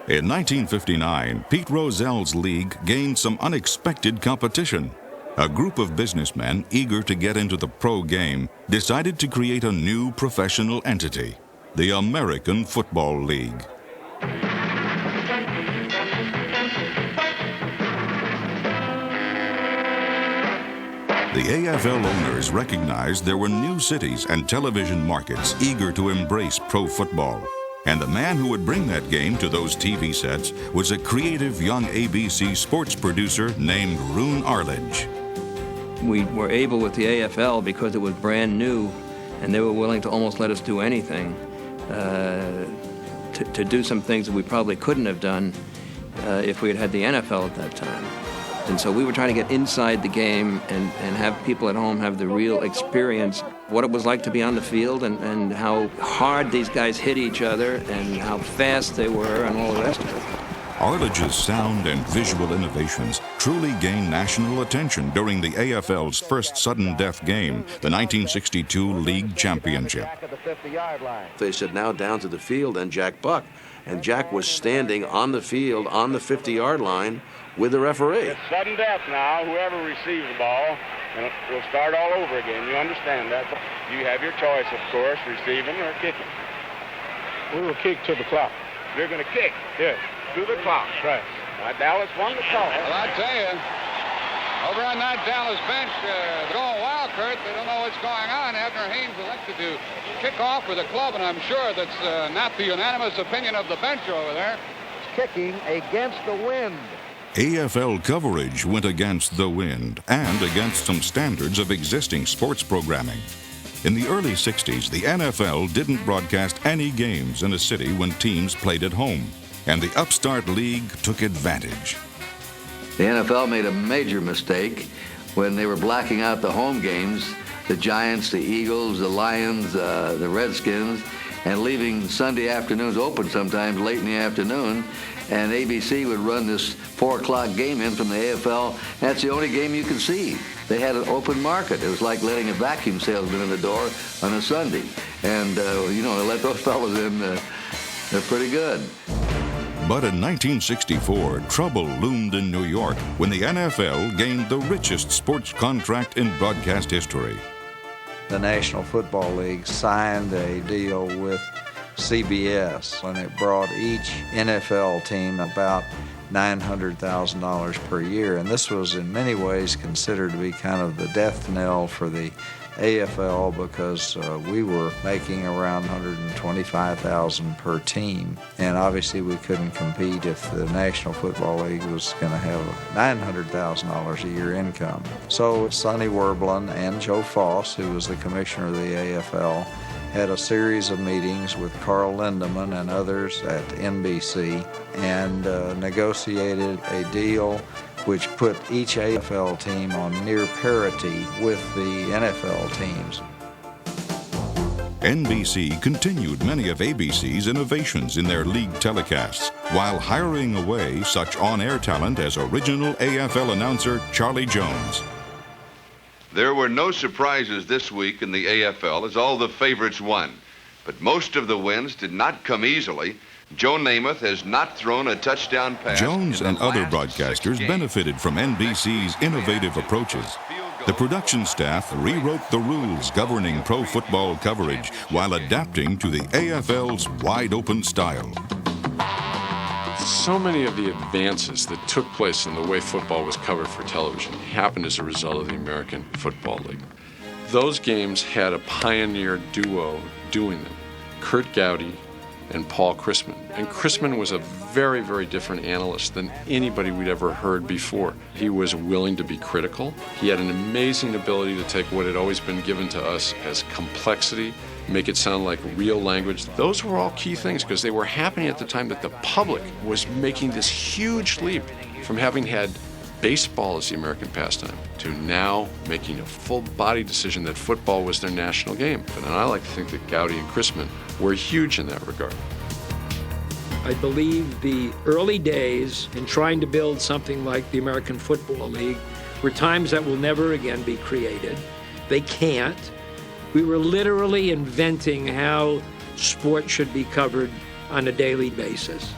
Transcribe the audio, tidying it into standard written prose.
In 1959, Pete Rozell's league gained some unexpected competition. A group of businessmen eager to get into the pro game decided to create a new professional entity, the American Football League. The AFL owners recognized there were new cities and television markets eager to embrace pro football. And the man who would bring that game to those TV sets was a creative young ABC sports producer named Roone Arledge. We were able with the AFL, because it was brand new, and they were willing to almost let us do anything, to do some things that we probably couldn't have done if we had had the NFL at that time. And so we were trying to get inside the game and have people at home have the real experience, what it was like to be on the field and how hard these guys hit each other and how fast they were and all the rest of it. Arledge's sound and visual innovations truly gained national attention during the AFL's first sudden death game, the 1962 League Championship. They said, now down to the field and Jack Buck. And Jack was standing on the field on the 50-yard line with the referee. It's sudden death now, whoever receives the ball, and we'll start all over again. You understand that? You have your choice, of course, receiving or kicking. We will kick to the clock. You're going to kick? Yes. To the clock. Right. Dallas won the toss. Well, I tell you, over on that Dallas bench, they're going wild, Kurt. They don't know what's going on. Abner Haynes elected to kick off with a club, and I'm sure that's not the unanimous opinion of the bench over there. Kicking against the wind. AFL coverage went against the wind and against some standards of existing sports programming. In the early 60s, the NFL didn't broadcast any games in a city when teams played at home, and the upstart league took advantage. The NFL made a major mistake when they were blacking out the home games, the Giants, the Eagles, the Lions, the Redskins, and leaving Sunday afternoons open sometimes late in the afternoon. And ABC would run this 4 o'clock game in from the AFL. That's the only game you could see. They had an open market. It was like letting a vacuum salesman in the door on a Sunday. And, they let those fellas in. They're pretty good. But in 1964, trouble loomed in New York when the NFL gained the richest sports contract in broadcast history. The National Football League signed a deal with CBS, and it brought each NFL team about $900,000 per year. And this was in many ways considered to be kind of the death knell for the AFL, because we were making around $125,000 per team, and obviously we couldn't compete if the National Football League was going to have $900,000 a year income. So Sonny Werblin and Joe Foss, who was the commissioner of the AFL, had a series of meetings with Carl Lindemann and others at NBC and negotiated a deal which put each AFL team on near parity with the NFL teams. NBC continued many of ABC's innovations in their league telecasts, while hiring away such on-air talent as original AFL announcer Charlie Jones. There were no surprises this week in the AFL as all the favorites won, but most of the wins did not come easily. Joe Namath has not thrown a touchdown pass. Jones and other broadcasters benefited from NBC's innovative approaches. The production staff rewrote the rules governing pro football coverage while adapting to the AFL's wide-open style. So many of the advances that took place in the way football was covered for television happened as a result of the American Football League. Those games had a pioneer duo doing them, Kurt Gowdy and Paul Chrisman. And Chrisman was a very, very different analyst than anybody we'd ever heard before. He was willing to be critical. He had an amazing ability to take what had always been given to us as complexity, make it sound like real language. Those were all key things because they were happening at the time that the public was making this huge leap from having had baseball as the American pastime to now making a full-body decision that football was their national game. And I like to think that Gowdy and Chrisman were huge in that regard. I believe the early days in trying to build something like the American Football League were times that will never again be created. They can't. We were literally inventing how sport should be covered on a daily basis.